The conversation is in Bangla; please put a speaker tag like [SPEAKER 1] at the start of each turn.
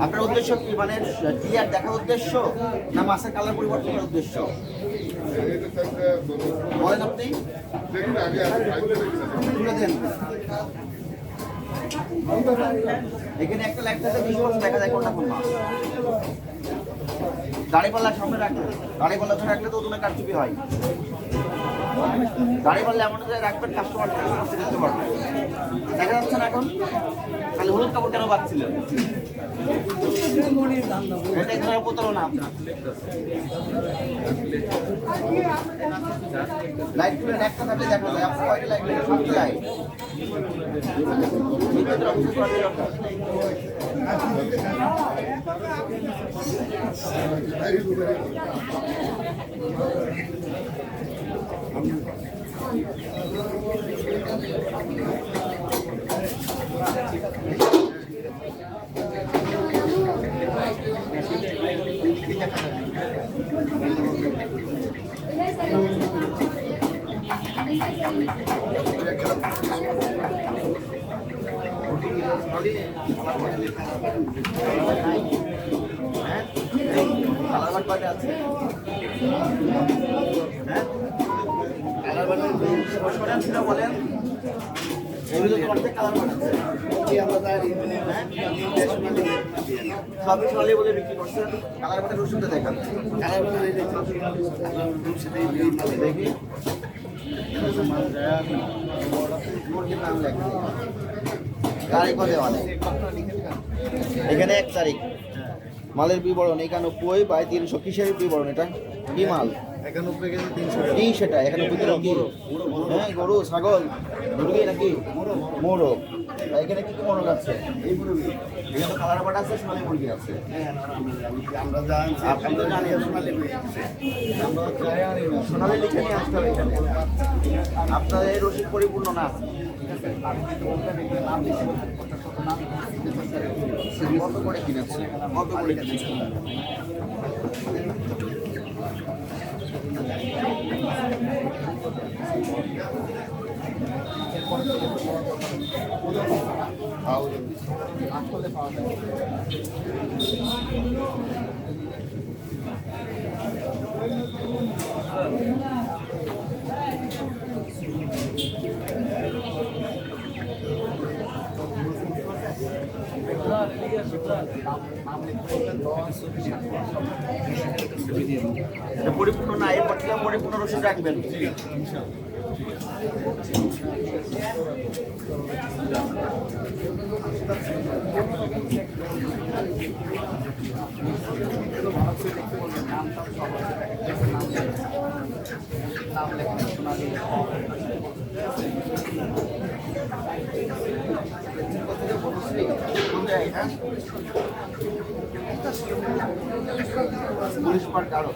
[SPEAKER 1] আপনার উদ্দেশ্য কি, মানে ক্লিয়ার দেখার উদ্দেশ্য না মাছের কালার পরিবর্তনের উদ্দেশ্য? বলেন আপনি, তুলে দেন। এখানে একটা লাইট থাকে, 20 বছর দেখা যায় কোনটা কোন মাছ। দাড়িপাল্লা সামনে রাখলে, দাড়িপাল্লা ধরে রাখলে তো ওজনে কারচুপি হয়। দাড়িপাল্লা এমন জায়গায় রাখবেন কাস্টমার দেখতে পারবে। দেখা যাচ্ছে না এখন? তাহলে হলুদ কাপড় কেন বাঁধছিলেন? এটা এখানে প্রতারণা। লাইট খুলেন, একটা থাকলে দেখা যায়। আপনার কয়টা লাইট? 7টা লাইট। বলেন সবই সোনালি বলে বিক্রি করছেন, কালার বাটের রসুনটা দেখান। কালার বাটের দেখি মুরগির নাম লেখা, তারিখও দেওয়া নেই। এখানে 1 তারিখ মালের বিবরণ 91/300। কিসের বিবরণ এটা? কি মাল? 91 কেজি 300। কি সেটা 91 কিলো? কি হ্যাঁ, গরু, ছাগল, মুরগি নাকি মোরগ? এখানে কি কি মোরগ আছে? এই মুরগি, এখানে কালার বাট আছে, সোনালী মুরগি আছে। আমরা জানি, আপনি তো জানেন সোনালী মুরগি আছে। আমরা জানি না, সোনালী লিখে নিয়ে আসতে হবে এখানে। আপনার এই রসিদ পরিপূর্ণ না। কত করে কিনেছে? কত করে কিনেছে? পরিপূর্ণ না, এরপর থেকে পরিপূর্ণ রসিদ রাখবেন। পুলিশ পার্ক আরো